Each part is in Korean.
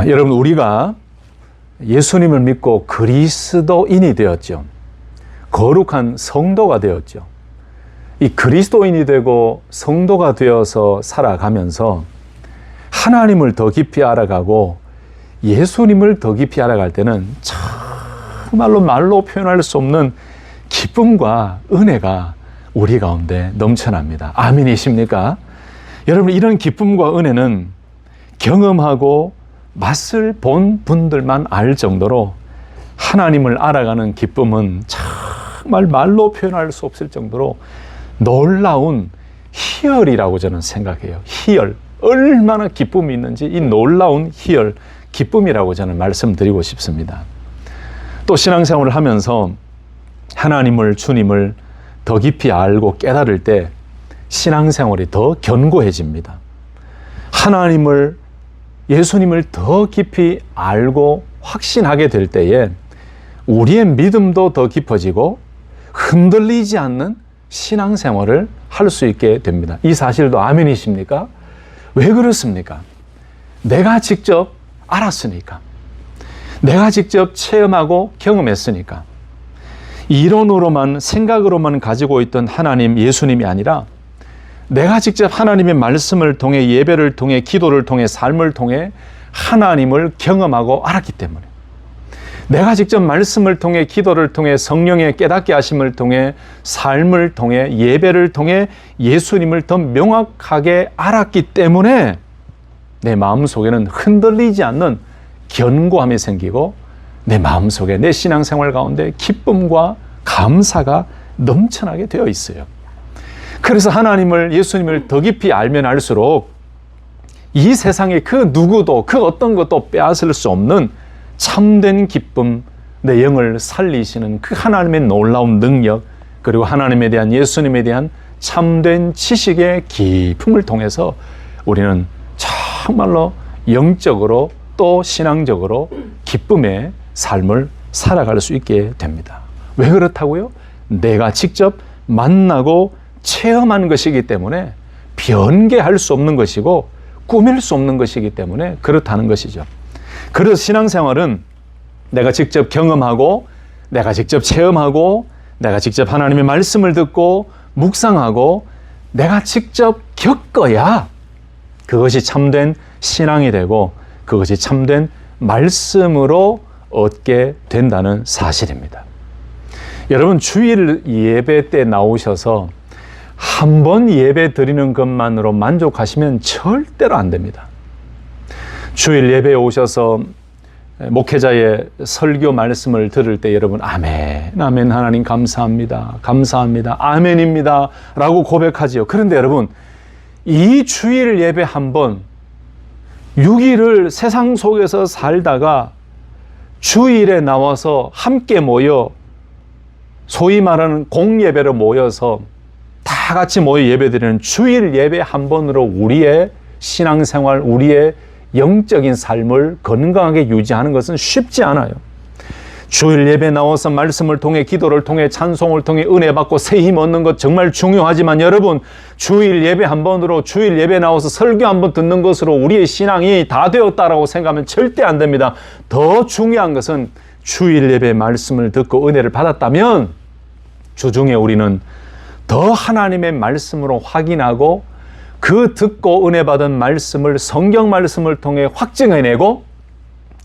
여러분, 우리가 예수님을 믿고 그리스도인이 되었죠. 거룩한 성도가 되었죠. 이 그리스도인이 되고 성도가 되어서 살아가면서 하나님을 더 깊이 알아가고 예수님을 더 깊이 알아갈 때는 정말로 말로 표현할 수 없는 기쁨과 은혜가 우리 가운데 넘쳐납니다. 아멘이십니까? 여러분, 이런 기쁨과 은혜는 경험하고 맛을 본 분들만 알 정도로 하나님을 알아가는 기쁨은 정말 말로 표현할 수 없을 정도로 놀라운 희열이라고 저는 생각해요. 희열. 얼마나 기쁨이 있는지 이 놀라운 희열, 기쁨이라고 저는 말씀드리고 싶습니다. 또 신앙생활을 하면서 하나님을, 주님을 더 깊이 알고 깨달을 때 신앙생활이 더 견고해집니다. 하나님을, 예수님을 더 깊이 알고 확신하게 될 때에 우리의 믿음도 더 깊어지고 흔들리지 않는 신앙생활을 할 수 있게 됩니다. 이 사실도 아멘이십니까? 왜 그렇습니까? 내가 직접 알았으니까. 내가 직접 체험하고 경험했으니까. 이론으로만, 생각으로만 가지고 있던 하나님, 예수님이 아니라 내가 직접 하나님의 말씀을 통해, 예배를 통해, 기도를 통해, 삶을 통해 하나님을 경험하고 알았기 때문에, 내가 직접 말씀을 통해, 기도를 통해, 성령의 깨닫게 하심을 통해, 삶을 통해, 예배를 통해 예수님을 더 명확하게 알았기 때문에 내 마음속에는 흔들리지 않는 견고함이 생기고 내 마음속에, 내 신앙생활 가운데 기쁨과 감사가 넘쳐나게 되어 있어요. 그래서 하나님을, 예수님을 더 깊이 알면 알수록 이 세상에 그 누구도, 그 어떤 것도 빼앗을 수 없는 참된 기쁨, 내 영을 살리시는 그 하나님의 놀라운 능력, 그리고 하나님에 대한, 예수님에 대한 참된 지식의 깊음을 통해서 우리는 정말로 영적으로 또 신앙적으로 기쁨의 삶을 살아갈 수 있게 됩니다. 왜 그렇다고요? 내가 직접 만나고 체험한 것이기 때문에 변개할 수 없는 것이고 꾸밀 수 없는 것이기 때문에 그렇다는 것이죠. 그래서 신앙생활은 내가 직접 경험하고, 내가 직접 체험하고, 내가 직접 하나님의 말씀을 듣고 묵상하고 내가 직접 겪어야 그것이 참된 신앙이 되고 그것이 참된 말씀으로 얻게 된다는 사실입니다. 여러분, 주일 예배 때 나오셔서 한 번 예배 드리는 것만으로 만족하시면 절대로 안 됩니다. 주일 예배에 오셔서 목회자의 설교 말씀을 들을 때 여러분 아멘, 아멘, 하나님 감사합니다, 감사합니다, 아멘입니다 라고 고백하지요. 그런데 여러분, 이 주일 예배 한 번 6일을 세상 속에서 살다가 주일에 나와서 함께 모여 소위 말하는 공예배로 모여서 다 같이 모여 예배드리는 주일 예배 한 번으로 우리의 신앙생활, 우리의 영적인 삶을 건강하게 유지하는 것은 쉽지 않아요. 주일 예배 나와서 말씀을 통해, 기도를 통해, 찬송을 통해 은혜 받고 새 힘 얻는 것 정말 중요하지만 여러분, 주일 예배 한 번으로, 주일 예배 나와서 설교 한 번 듣는 것으로 우리의 신앙이 다 되었다라고 생각하면 절대 안 됩니다. 더 중요한 것은 주일 예배 말씀을 듣고 은혜를 받았다면 주중에 우리는 더 하나님의 말씀으로 확인하고 그 듣고 은혜 받은 말씀을 성경 말씀을 통해 확증해내고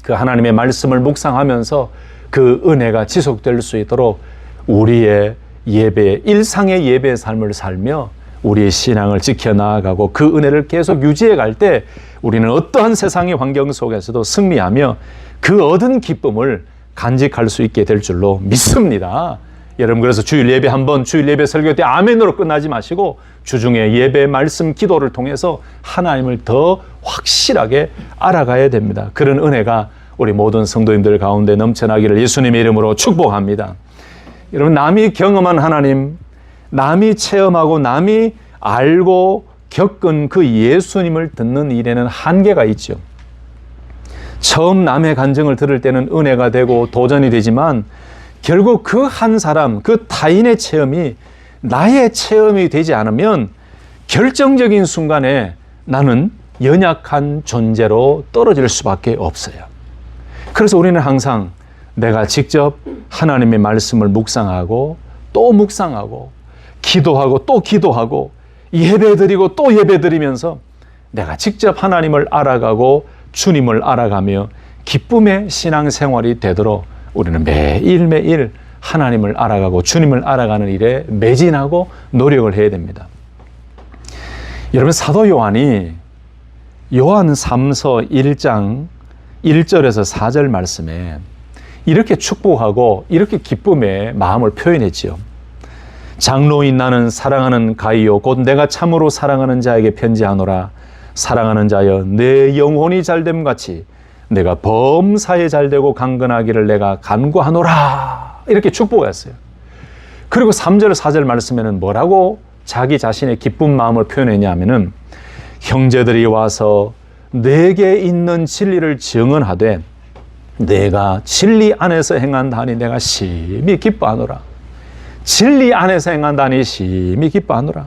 그 하나님의 말씀을 묵상하면서 그 은혜가 지속될 수 있도록 우리의 예배, 일상의 예배의 삶을 살며 우리의 신앙을 지켜나가고 그 은혜를 계속 유지해 갈 때 우리는 어떠한 세상의 환경 속에서도 승리하며 그 얻은 기쁨을 간직할 수 있게 될 줄로 믿습니다. 여러분, 그래서 주일 예배 한 번, 주일 예배 설교 때 아멘으로 끝나지 마시고 주중에 예배, 말씀, 기도를 통해서 하나님을 더 확실하게 알아가야 됩니다. 그런 은혜가 우리 모든 성도님들 가운데 넘쳐나기를 예수님의 이름으로 축복합니다. 여러분, 남이 경험한 하나님, 남이 체험하고 남이 알고 겪은 그 예수님을 듣는 일에는 한계가 있죠. 처음 남의 간증을 들을 때는 은혜가 되고 도전이 되지만 결국 그 한 사람, 그 타인의 체험이 나의 체험이 되지 않으면 결정적인 순간에 나는 연약한 존재로 떨어질 수밖에 없어요. 그래서 우리는 항상 내가 직접 하나님의 말씀을 묵상하고 또 묵상하고 기도하고 또 기도하고 예배드리고 또 예배드리면서 내가 직접 하나님을 알아가고 주님을 알아가며 기쁨의 신앙생활이 되도록 우리는 매일매일 하나님을 알아가고 주님을 알아가는 일에 매진하고 노력을 해야 됩니다. 여러분, 사도 요한이 요한 3서 1장 1절에서 4절 말씀에 이렇게 축복하고 이렇게 기쁨의 마음을 표현했지요. 장로인 나는 사랑하는 가이요 곧 내가 참으로 사랑하는 자에게 편지하노라. 사랑하는 자여 내 영혼이 잘됨 같이 내가 범사에 잘되고 강건하기를 내가 간구하노라. 이렇게 축복했어요. 그리고 3절 4절 말씀에는 뭐라고 자기 자신의 기쁜 마음을 표현했냐 하면은 형제들이 와서 내게 있는 진리를 증언하되 내가 진리 안에서 행한다 하니 내가 심히 기뻐하노라. 진리 안에서 행한다니 심히 기뻐하노라.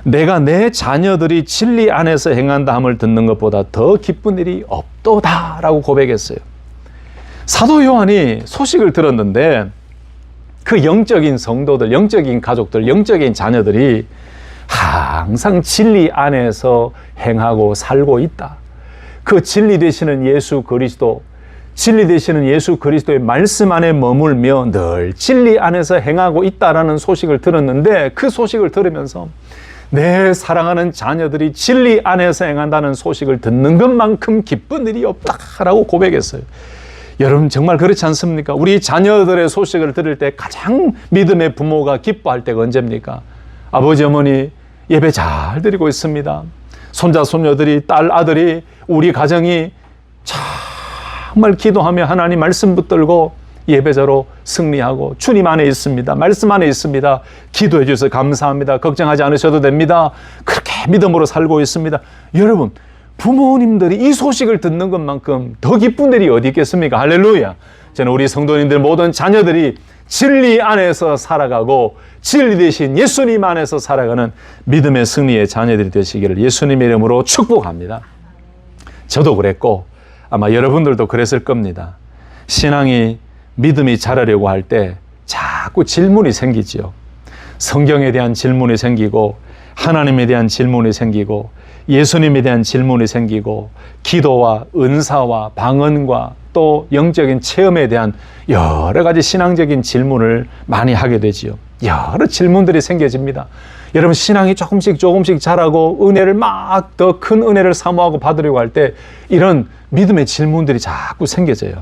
내가 내 자녀들이 진리 안에서 행한다 함을 듣는 것보다 더 기쁜 일이 없도다 라고 고백했어요. 사도 요한이 소식을 들었는데 그 영적인 성도들, 영적인 가족들, 영적인 자녀들이 항상 진리 안에서 행하고 살고 있다. 그 진리 되시는 예수 그리스도, 진리 되시는 예수 그리스도의 말씀 안에 머물며 늘 진리 안에서 행하고 있다라는 소식을 들었는데 그 소식을 들으면서 내 사랑하는 자녀들이 진리 안에서 행한다는 소식을 듣는 것만큼 기쁜 일이 없다라고 고백했어요. 여러분 정말 그렇지 않습니까? 우리 자녀들의 소식을 들을 때 가장 믿음의 부모가 기뻐할 때가 언제입니까? 아버지 어머니 예배 잘 드리고 있습니다. 손자 손녀들이 딸 아들이 우리 가정이 정말 기도하며 하나님 말씀 붙들고 예배자로 승리하고 주님 안에 있습니다. 말씀 안에 있습니다. 기도해 주셔서 감사합니다. 걱정하지 않으셔도 됩니다. 그렇게 믿음으로 살고 있습니다. 여러분 부모님들이 이 소식을 듣는 것만큼 더 기쁜 일이 어디 있겠습니까? 할렐루야. 저는 우리 성도님들 모든 자녀들이 진리 안에서 살아가고 진리 되신 예수님 안에서 살아가는 믿음의 승리의 자녀들이 되시기를 예수님의 이름으로 축복합니다. 저도 그랬고 아마 여러분들도 그랬을 겁니다. 신앙이 믿음이 자라려고 할 때 자꾸 질문이 생기지요. 성경에 대한 질문이 생기고 하나님에 대한 질문이 생기고 예수님에 대한 질문이 생기고 기도와 은사와 방언과 또 영적인 체험에 대한 여러 가지 신앙적인 질문을 많이 하게 되지요. 여러 질문들이 생겨집니다. 여러분 신앙이 조금씩 자라고 은혜를 막 더 큰 은혜를 사모하고 받으려고 할 때 이런 믿음의 질문들이 자꾸 생겨져요.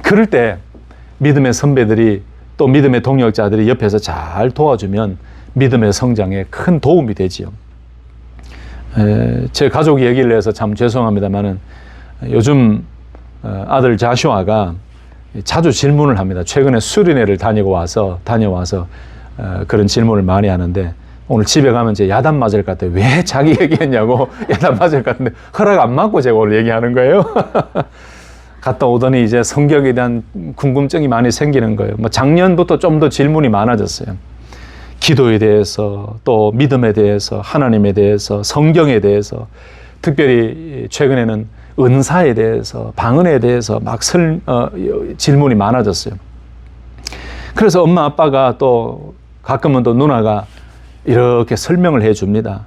그럴 때 믿음의 선배들이 또 믿음의 동역자들이 옆에서 잘 도와주면 믿음의 성장에 큰 도움이 되지요. 제 가족 얘기를 해서 참 죄송합니다만은 요즘 아들 자슈아가 자주 질문을 합니다. 최근에 수련회를 다녀와서 그런 질문을 많이 하는데 오늘 집에 가면 이제 야단 맞을 것 같아요. 왜 자기 얘기했냐고 야단 맞을 것 같은데 허락 안 받고 제가 오늘 얘기하는 거예요. 갔다 오더니 이제 성경에 대한 궁금증이 많이 생기는 거예요. 뭐 작년부터 좀 더 질문이 많아졌어요. 기도에 대해서 또 믿음에 대해서 하나님에 대해서 성경에 대해서 특별히 최근에는 은사에 대해서 방언에 대해서 막 질문이 많아졌어요. 그래서 엄마 아빠가 또 가끔은 또 누나가 이렇게 설명을 해 줍니다.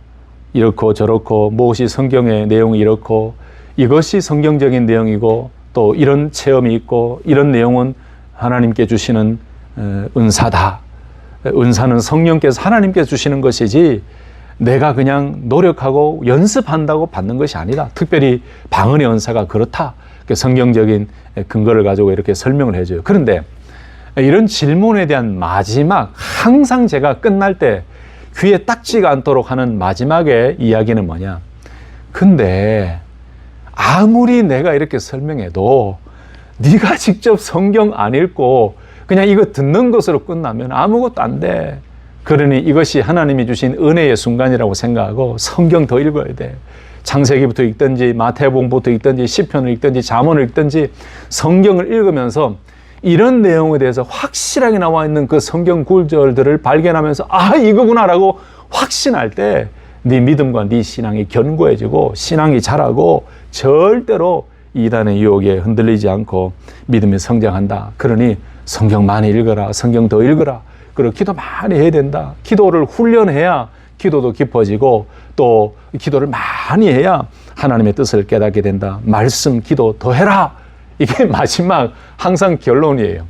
이렇고 저렇고 무엇이 성경의 내용이 이렇고 이것이 성경적인 내용이고 또 이런 체험이 있고 이런 내용은 하나님께 주시는 은사다. 은사는 성령께서 하나님께서 주시는 것이지 내가 그냥 노력하고 연습한다고 받는 것이 아니다. 특별히 방언의 은사가 그렇다. 성경적인 근거를 가지고 이렇게 설명을 해줘요. 그런데 이런 질문에 대한 마지막 항상 제가 끝날 때 귀에 딱지가 않도록 하는 마지막의 이야기는 뭐냐. 근데 아무리 내가 이렇게 설명해도 네가 직접 성경 안 읽고 그냥 이거 듣는 것으로 끝나면 아무것도 안 돼. 그러니 이것이 하나님이 주신 은혜의 순간이라고 생각하고 성경 더 읽어야 돼. 창세기부터 읽든지 마태복음부터 읽든지 시편을 읽든지 잠언을 읽든지 성경을 읽으면서 이런 내용에 대해서 확실하게 나와 있는 그 성경 구절들을 발견하면서 아 이거구나라고 확신할 때 네 믿음과 네 신앙이 견고해지고 신앙이 자라고 절대로 이단의 유혹에 흔들리지 않고 믿음이 성장한다. 그러니 성경 많이 읽어라. 성경 더 읽어라. 그리고 기도 많이 해야 된다. 기도를 훈련해야 기도도 깊어지고 또 기도를 많이 해야 하나님의 뜻을 깨닫게 된다. 말씀, 기도 더 해라. 이게 마지막 항상 결론이에요.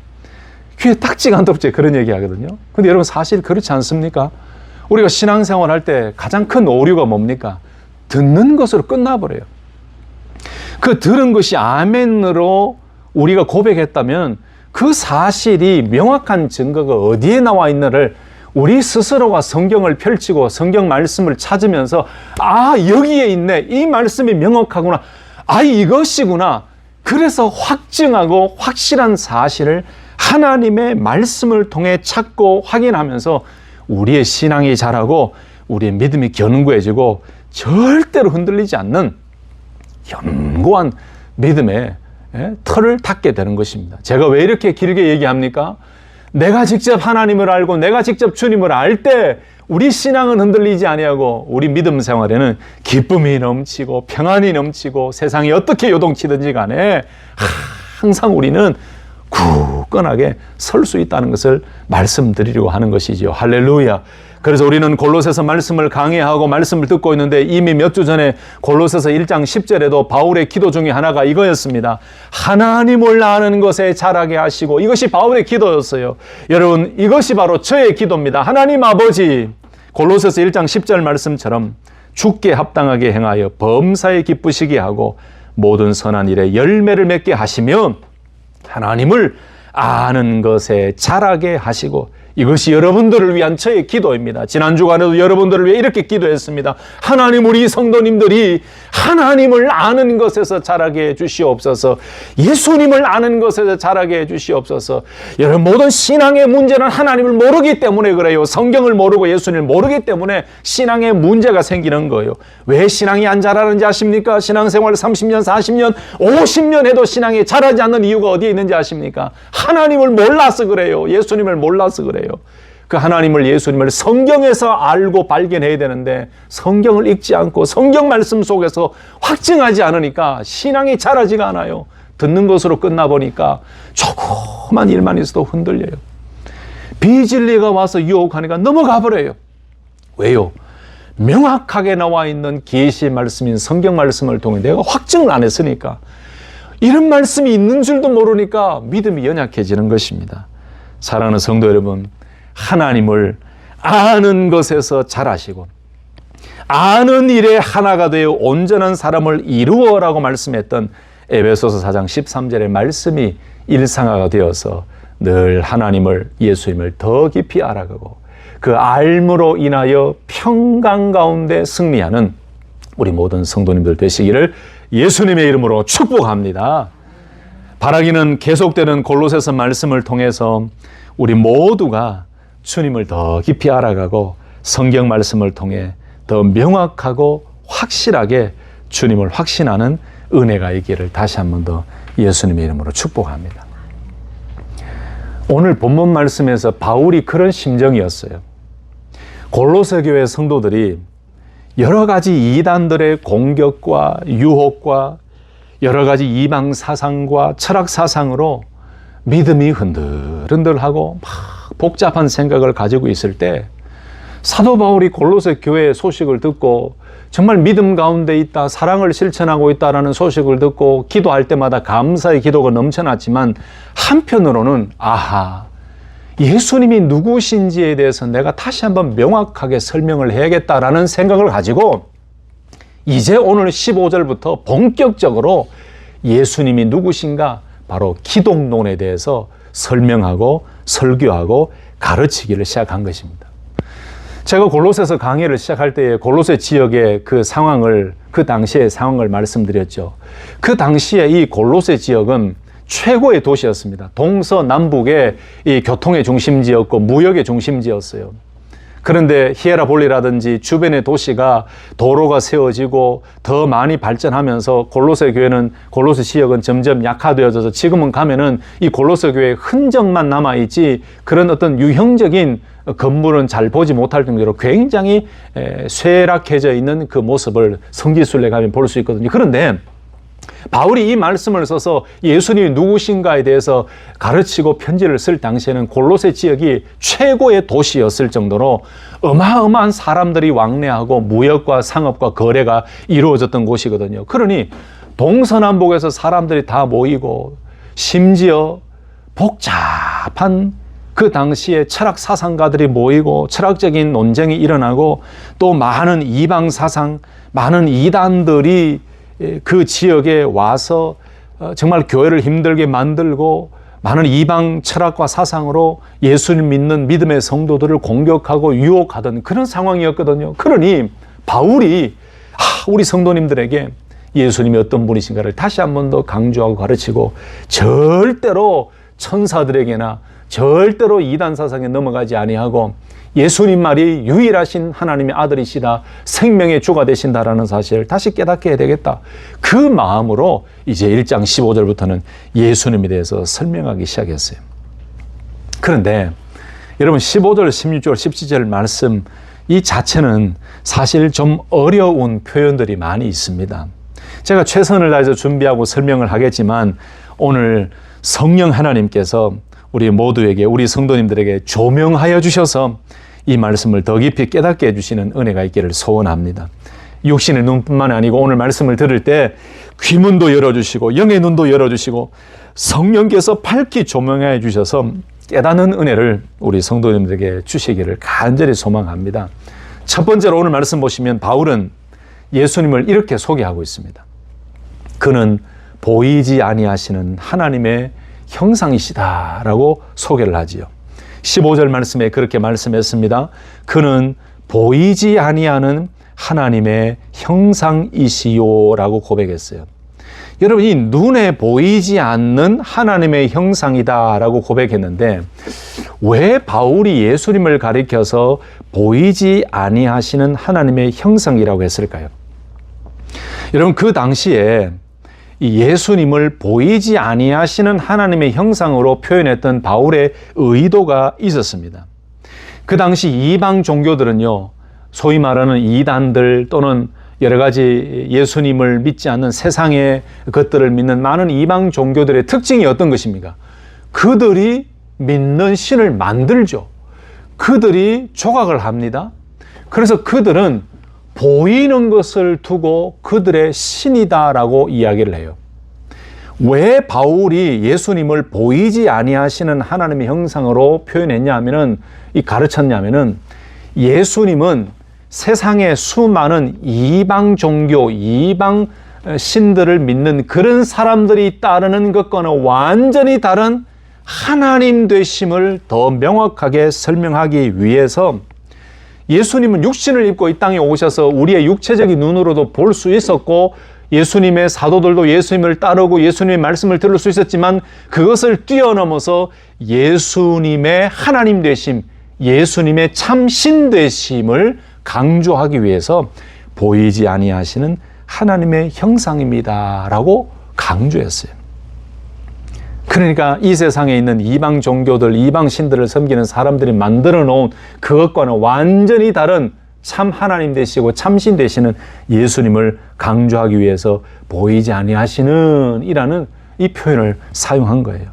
귀에 딱지가 않도록 그런 얘기 하거든요. 근데 여러분 사실 그렇지 않습니까? 우리가 신앙생활 할 때 가장 큰 오류가 뭡니까? 듣는 것으로 끝나버려요. 그 들은 것이 아멘으로 우리가 고백했다면 그 사실이 명확한 증거가 어디에 나와 있는를 우리 스스로가 성경을 펼치고 성경 말씀을 찾으면서 아, 여기에 있네. 이 말씀이 명확하구나. 아, 이것이구나. 그래서 확증하고 확실한 사실을 하나님의 말씀을 통해 찾고 확인하면서 우리의 신앙이 자라고 우리의 믿음이 견고해지고 절대로 흔들리지 않는 견고한 믿음의 틀을 닦게 되는 것입니다. 제가 왜 이렇게 길게 얘기합니까? 내가 직접 하나님을 알고 내가 직접 주님을 알 때 우리 신앙은 흔들리지 아니하고 우리 믿음 생활에는 기쁨이 넘치고 평안이 넘치고 세상이 어떻게 요동치든지 간에 항상 우리는 굳건하게 설 수 있다는 것을 말씀드리려고 하는 것이지요. 할렐루야. 그래서 우리는 골로새서 말씀을 강의하고 말씀을 듣고 있는데 이미 몇 주 전에 골로새서 1장 10절에도 바울의 기도 중에 하나가 이거였습니다. 하나님을 아는 것에 자라게 하시고, 이것이 바울의 기도였어요. 여러분, 이것이 바로 저의 기도입니다. 하나님 아버지, 골로새서 1장 10절 말씀처럼 주께 합당하게 행하여 범사에 기쁘시게 하고 모든 선한 일에 열매를 맺게 하시며 하나님을 아는 것에 자라게 하시고, 이것이 여러분들을 위한 저의 기도입니다. 지난 주간에도 여러분들을 위해 이렇게 기도했습니다. 하나님, 우리 성도님들이 하나님을 아는 것에서 자라게 해 주시옵소서. 예수님을 아는 것에서 자라게 해 주시옵소서. 여러분, 모든 신앙의 문제는 하나님을 모르기 때문에 그래요. 성경을 모르고 예수님을 모르기 때문에 신앙의 문제가 생기는 거예요. 왜 신앙이 안 자라는지 아십니까? 신앙생활 30년, 40년, 50년 해도 신앙이 자라지 않는 이유가 어디에 있는지 아십니까? 하나님을 몰라서 그래요. 예수님을 몰라서 그래요. 그 하나님을, 예수님을 성경에서 알고 발견해야 되는데 성경을 읽지 않고 성경 말씀 속에서 확증하지 않으니까 신앙이 자라지가 않아요. 듣는 것으로 끝나보니까 조그만 일만 있어도 흔들려요. 비진리가 와서 유혹하니까 넘어가 버려요. 왜요? 명확하게 나와 있는 계시 말씀인 성경 말씀을 통해 내가 확증을 안 했으니까, 이런 말씀이 있는 줄도 모르니까 믿음이 연약해지는 것입니다. 사랑하는 성도 여러분, 하나님을 아는 것에서 자라시고 아는 일에 하나가 되어 온전한 사람을 이루어라고 말씀했던 에베소서 4장 13절의 말씀이 일상화가 되어서 늘 하나님을, 예수님을 더 깊이 알아가고 그 알므로 인하여 평강 가운데 승리하는 우리 모든 성도님들 되시기를 예수님의 이름으로 축복합니다. 바라기는 계속되는 골로새서 말씀을 통해서 우리 모두가 주님을 더 깊이 알아가고 성경 말씀을 통해 더 명확하고 확실하게 주님을 확신하는 은혜가 있기를 다시 한 번 더 예수님의 이름으로 축복합니다. 오늘 본문 말씀에서 바울이 그런 심정이었어요. 골로새 교회 성도들이 여러 가지 이단들의 공격과 유혹과 여러 가지 이방 사상과 철학 사상으로 믿음이 흔들흔들하고 막 복잡한 생각을 가지고 있을 때 사도 바울이 골로새 교회의 소식을 듣고 정말 믿음 가운데 있다, 사랑을 실천하고 있다라는 소식을 듣고 기도할 때마다 감사의 기도가 넘쳐났지만 한편으로는 아하, 예수님이 누구신지에 대해서 내가 다시 한번 명확하게 설명을 해야겠다라는 생각을 가지고 이제 오늘 15절부터 본격적으로 예수님이 누구신가, 바로 기독론에 대해서 설명하고 설교하고 가르치기를 시작한 것입니다. 제가 골로새서 강의를 시작할 때에 골로새 지역의 그 상황을, 그 당시의 상황을 말씀드렸죠. 그 당시에 이 골로새 지역은 최고의 도시였습니다. 동서남북의 이 교통의 중심지였고 무역의 중심지였어요. 그런데 히에라볼리라든지 주변의 도시가 도로가 세워지고 더 많이 발전하면서 골로새 교회는, 골로새 지역은 점점 약화되어져서 지금은 가면은 이 골로새 교회의 흔적만 남아있지 그런 어떤 유형적인 건물은 잘 보지 못할 정도로 굉장히 쇠락해져 있는 그 모습을 성지순례 가면 볼 수 있거든요. 그런데 바울이 이 말씀을 써서 예수님이 누구신가에 대해서 가르치고 편지를 쓸 당시에는 골로새 지역이 최고의 도시였을 정도로 어마어마한 사람들이 왕래하고 무역과 상업과 거래가 이루어졌던 곳이거든요. 그러니 동서남북에서 사람들이 다 모이고 심지어 복잡한 그 당시에 철학 사상가들이 모이고 철학적인 논쟁이 일어나고 또 많은 이방 사상, 많은 이단들이 그 지역에 와서 정말 교회를 힘들게 만들고 많은 이방 철학과 사상으로 예수를 믿는 믿음의 성도들을 공격하고 유혹하던 그런 상황이었거든요. 그러니 바울이 우리 성도님들에게 예수님이 어떤 분이신가를 다시 한 번 더 강조하고 가르치고 절대로 천사들에게나 절대로 이단 사상에 넘어가지 아니하고 예수님 말이 유일하신 하나님의 아들이시다, 생명의 주가 되신다라는 사실을 다시 깨닫게 해야 되겠다. 그 마음으로 이제 1장 15절부터는 예수님에 대해서 설명하기 시작했어요. 그런데 여러분 15절, 16절, 17절 말씀 이 자체는 사실 좀 어려운 표현들이 많이 있습니다. 제가 최선을 다해서 준비하고 설명을 하겠지만 오늘 성령 하나님께서 우리 모두에게, 우리 성도님들에게 조명하여 주셔서 이 말씀을 더 깊이 깨닫게 해주시는 은혜가 있기를 소원합니다. 육신의 눈뿐만 아니고 오늘 말씀을 들을 때 귀문도 열어주시고 영의 눈도 열어주시고 성령께서 밝히 조명하여 주셔서 깨닫는 은혜를 우리 성도님들에게 주시기를 간절히 소망합니다. 첫 번째로 오늘 말씀 보시면 바울은 예수님을 이렇게 소개하고 있습니다. 그는 보이지 아니하시는 하나님의 형상이시다라고 소개를 하지요. 15절 말씀에 그렇게 말씀했습니다. 그는 보이지 아니하는 하나님의 형상이시요라고 고백했어요. 여러분, 이 눈에 보이지 않는 하나님의 형상이다라고 고백했는데 왜 바울이 예수님을 가리켜서 보이지 아니하시는 하나님의 형상이라고 했을까요? 여러분, 그 당시에 이 예수님을 보이지 아니하시는 하나님의 형상으로 표현했던 바울의 의도가 있었습니다. 그 당시 이방 종교들은요, 소위 말하는 이단들 또는 여러 가지 예수님을 믿지 않는 세상의 것들을 믿는 많은 이방 종교들의 특징이 어떤 것입니까? 그들이 믿는 신을 만들죠. 그들이 조각을 합니다. 그래서 그들은 보이는 것을 두고 그들의 신이다라고 이야기를 해요. 왜 바울이 예수님을 보이지 아니하시는 하나님의 형상으로 가르쳤냐면은 예수님은 세상의 수많은 이방 종교, 이방 신들을 믿는 그런 사람들이 따르는 것과는 완전히 다른 하나님 되심을 더 명확하게 설명하기 위해서 예수님은 육신을 입고 이 땅에 오셔서 우리의 육체적인 눈으로도 볼 수 있었고 예수님의 사도들도 예수님을 따르고 예수님의 말씀을 들을 수 있었지만 그것을 뛰어넘어서 예수님의 하나님 되심, 예수님의 참신 되심을 강조하기 위해서 보이지 아니하시는 하나님의 형상입니다라고 강조했어요. 그러니까 이 세상에 있는 이방 종교들, 이방 신들을 섬기는 사람들이 만들어 놓은 그것과는 완전히 다른 참 하나님 되시고 참신 되시는 예수님을 강조하기 위해서 보이지 아니하시는 이라는 이 표현을 사용한 거예요.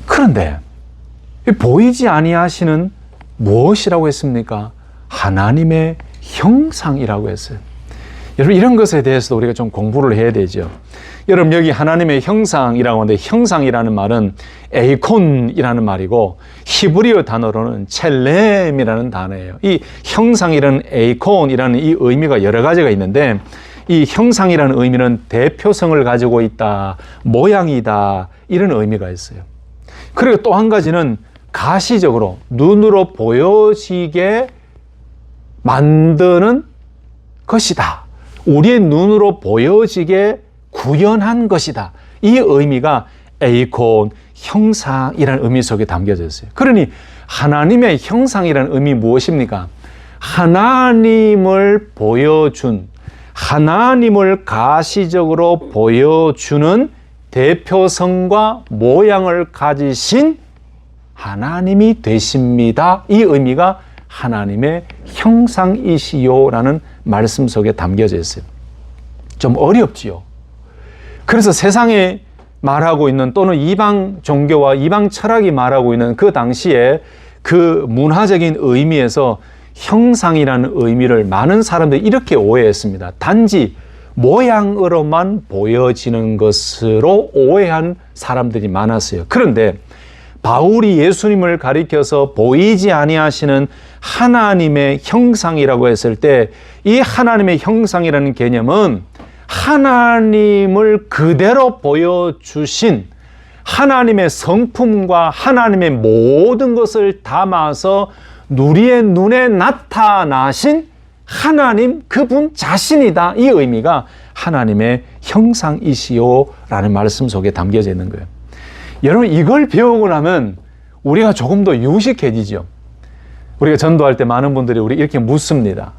그런데 보이지 아니하시는 무엇이라고 했습니까? 하나님의 형상이라고 했어요. 여러분, 이런 것에 대해서도 우리가 좀 공부를 해야 되죠. 여러분, 여기 하나님의 형상이라고 하는데 형상이라는 말은 에이콘이라는 말이고 히브리어 단어로는 첼렘이라는 단어예요. 이 형상이라는 에이콘이라는 이 의미가 여러 가지가 있는데 이 형상이라는 의미는 대표성을 가지고 있다, 모양이다, 이런 의미가 있어요. 그리고 또 한 가지는 가시적으로 눈으로 보여지게 만드는 것이다. 우리의 눈으로 보여지게 구현한 것이다. 이 의미가 에이콘, 형상이라는 의미 속에 담겨져 있어요. 그러니 하나님의 형상이라는 의미 무엇입니까? 하나님을 보여준, 하나님을 가시적으로 보여주는 대표성과 모양을 가지신 하나님이 되십니다. 이 의미가 하나님의 형상이시요라는 말씀 속에 담겨져 있어요. 좀 어렵지요. 그래서 세상에 말하고 있는 또는 이방 종교와 이방 철학이 말하고 있는 그 당시에 그 문화적인 의미에서 형상이라는 의미를 많은 사람들이 이렇게 오해했습니다. 단지 모양으로만 보여지는 것으로 오해한 사람들이 많았어요. 그런데 바울이 예수님을 가리켜서 보이지 아니하시는 하나님의 형상이라고 했을 때 이 하나님의 형상이라는 개념은 하나님을 그대로 보여주신 하나님의 성품과 하나님의 모든 것을 담아서 우리의 눈에 나타나신 하나님 그분 자신이다. 이 의미가 하나님의 형상이시요라는 말씀 속에 담겨져 있는 거예요. 여러분 이걸 배우고 나면 우리가 조금 더 유식해지죠. 우리가 전도할 때 많은 분들이 우리 이렇게 묻습니다.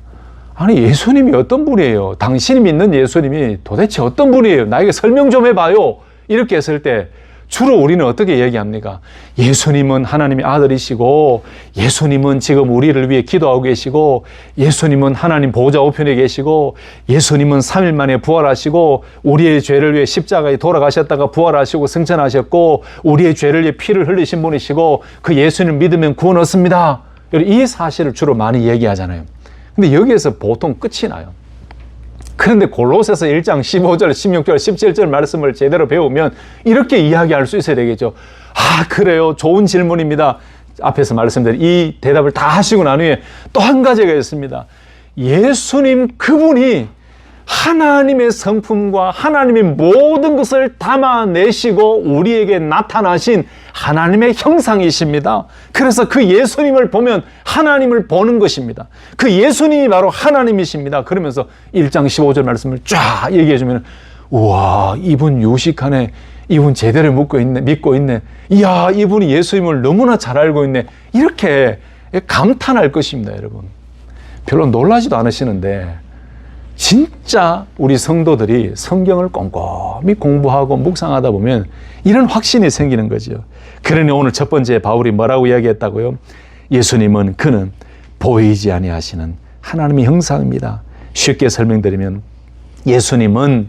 아니 예수님이 어떤 분이에요? 당신이 믿는 예수님이 도대체 어떤 분이에요? 나에게 설명 좀 해봐요. 이렇게 했을 때 주로 우리는 어떻게 얘기합니까? 예수님은 하나님의 아들이시고 예수님은 지금 우리를 위해 기도하고 계시고 예수님은 하나님 보호자 우편에 계시고 예수님은 3일 만에 부활하시고 우리의 죄를 위해 십자가에 돌아가셨다가 부활하시고 승천하셨고 우리의 죄를 위해 피를 흘리신 분이시고 그 예수님 믿으면 구원 얻습니다. 이 사실을 주로 많이 얘기하잖아요. 근데 여기에서 보통 끝이 나요. 그런데 골로새서 1장 15절, 16절, 17절 말씀을 제대로 배우면 이렇게 이야기할 수 있어야 되겠죠. 아, 그래요. 좋은 질문입니다. 앞에서 말씀드린 이 대답을 다 하시고 난 후에 또 한 가지가 있습니다. 예수님 그분이 하나님의 성품과 하나님의 모든 것을 담아내시고 우리에게 나타나신 하나님의 형상이십니다. 그래서 그 예수님을 보면 하나님을 보는 것입니다. 그 예수님이 바로 하나님이십니다. 그러면서 1장 15절 말씀을 쫙 얘기해 주면 우와 이분 유식하네. 이분 제대로 믿고 있네. 이야 이분이 예수님을 너무나 잘 알고 있네. 이렇게 감탄할 것입니다. 여러분. 별로 놀라지도 않으시는데 진짜 우리 성도들이 성경을 꼼꼼히 공부하고 묵상하다 보면 이런 확신이 생기는 거죠. 그러니 오늘 첫 번째 바울이 뭐라고 이야기했다고요? 예수님은 그는 보이지 아니하시는 하나님의 형상입니다. 쉽게 설명드리면 예수님은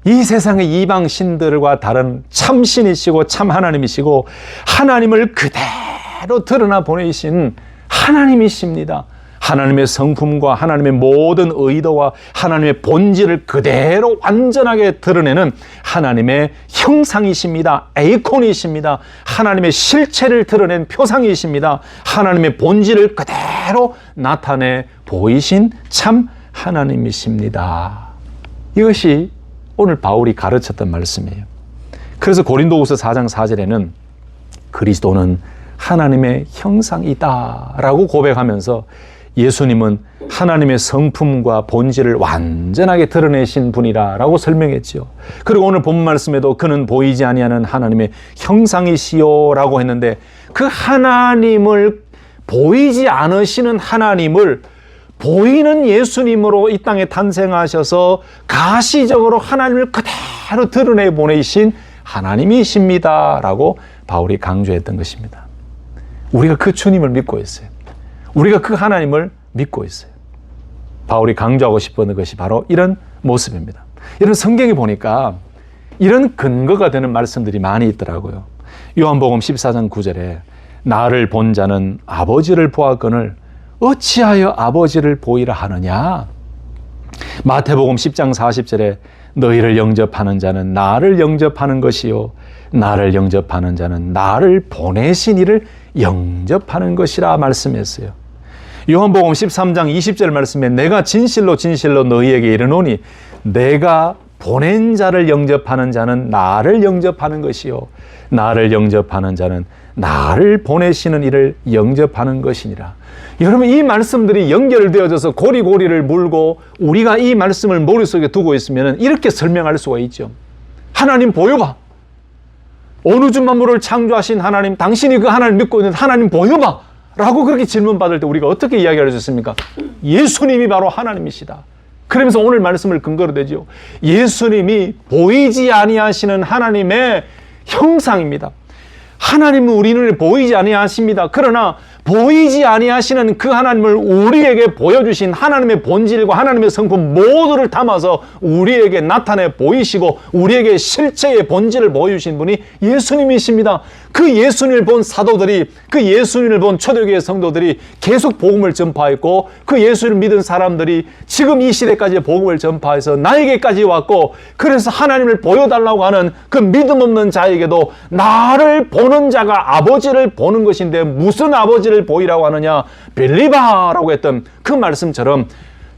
이 세상의 이방 신들과 다른 참신이시고 참 하나님이시고 하나님을 그대로 드러나 보내신 하나님이십니다. 하나님의 성품과 하나님의 모든 의도와 하나님의 본질을 그대로 완전하게 드러내는 하나님의 형상이십니다. 에이콘이십니다. 하나님의 실체를 드러낸 표상이십니다. 하나님의 본질을 그대로 나타내 보이신 참 하나님이십니다. 이것이 오늘 바울이 가르쳤던 말씀이에요. 그래서 고린도후서 4장 4절에는 그리스도는 하나님의 형상이다 라고 고백하면서 예수님은 하나님의 성품과 본질을 완전하게 드러내신 분이라고 설명했죠. 그리고 오늘 본 말씀에도 그는 보이지 아니하는 하나님의 형상이시요라고 했는데 그 하나님을 보이지 않으시는 하나님을 보이는 예수님으로 이 땅에 탄생하셔서 가시적으로 하나님을 그대로 드러내 보내신 하나님이십니다라고 바울이 강조했던 것입니다. 우리가 그 주님을 믿고 있어요. 우리가 그 하나님을 믿고 있어요. 바울이 강조하고 싶었던 것이 바로 이런 모습입니다. 이런 성경에 보니까 이런 근거가 되는 말씀들이 많이 있더라고요. 요한복음 14장 9절에 나를 본 자는 아버지를 보았거늘 어찌하여 아버지를 보이라 하느냐. 마태복음 10장 40절에 너희를 영접하는 자는 나를 영접하는 것이요 나를 영접하는 자는 나를 보내신 이를 영접하는 것이라 말씀했어요. 요한복음 13장 20절 말씀에 내가 진실로 진실로 너희에게 이르노니 내가 보낸 자를 영접하는 자는 나를 영접하는 것이요 나를 영접하는 자는 나를 보내시는 이를 영접하는 것이니라. 여러분 이 말씀들이 연결되어져서 고리고리를 물고 우리가 이 말씀을 머릿속에 두고 있으면 이렇게 설명할 수가 있죠. 하나님 보여봐. 온 우주 만물을 창조하신 하나님, 당신이 그 하나님 믿고 있는 하나님 보여봐 라고 그렇게 질문받을 때 우리가 어떻게 이야기할 수 있습니까? 예수님이 바로 하나님이시다. 그러면서 오늘 말씀을 근거로 대죠. 예수님이 보이지 아니하시는 하나님의 형상입니다. 하나님은 우리 눈에 보이지 아니하십니다. 그러나 보이지 아니하시는 그 하나님을 우리에게 보여주신 하나님의 본질과 하나님의 성품 모두를 담아서 우리에게 나타내 보이시고 우리에게 실체의 본질을 보여주신 분이 예수님이십니다. 그 예수님을 본 사도들이, 그 예수님을 본 초대교회 성도들이 계속 복음을 전파했고, 그 예수를 믿은 사람들이 지금 이 시대까지 복음을 전파해서 나에게까지 왔고, 그래서 하나님을 보여달라고 하는 그 믿음 없는 자에게도 나를 보는 자가 아버지를 보는 것인데 무슨 아버지를 보이라고 하느냐, 빌리바라고 했던 그 말씀처럼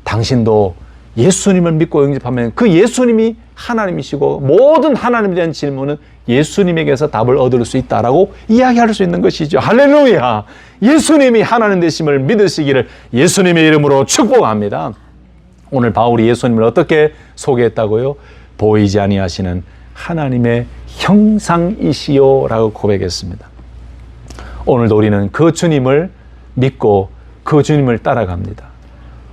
당신도 예수님을 믿고 영접하면 그 예수님이 하나님이시고 모든 하나님에 대한 질문은 예수님에게서 답을 얻을 수 있다라고 이야기할 수 있는 것이죠. 할렐루야! 예수님이 하나님 되심을 믿으시기를 예수님의 이름으로 축복합니다. 오늘 바울이 예수님을 어떻게 소개했다고요? 보이지 아니하시는 하나님의 형상이시요라고 고백했습니다. 오늘도 우리는 그 주님을 믿고 그 주님을 따라갑니다.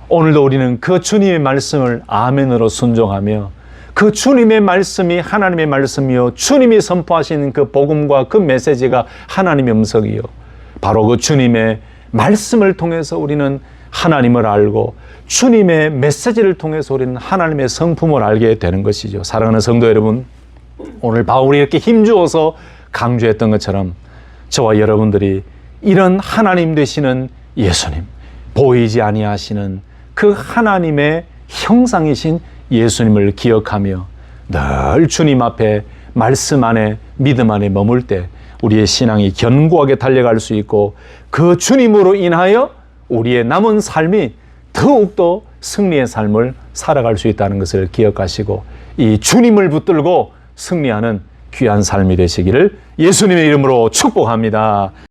오늘도 우리는 그 주님의 말씀을 아멘으로 순종하며 그 주님의 말씀이 하나님의 말씀이요, 주님이 선포하시는 그 복음과 그 메시지가 하나님의 음성이요, 바로 그 주님의 말씀을 통해서 우리는 하나님을 알고 주님의 메시지를 통해서 우리는 하나님의 성품을 알게 되는 것이죠. 사랑하는 성도 여러분, 오늘 바울이 이렇게 힘주어서 강조했던 것처럼 저와 여러분들이 이런 하나님 되시는 예수님, 보이지 아니하시는 그 하나님의 형상이신 예수님을 기억하며 늘 주님 앞에 말씀 안에 믿음 안에 머물 때 우리의 신앙이 견고하게 달려갈 수 있고 그 주님으로 인하여 우리의 남은 삶이 더욱더 승리의 삶을 살아갈 수 있다는 것을 기억하시고 이 주님을 붙들고 승리하는 귀한 삶이 되시기를 예수님의 이름으로 축복합니다.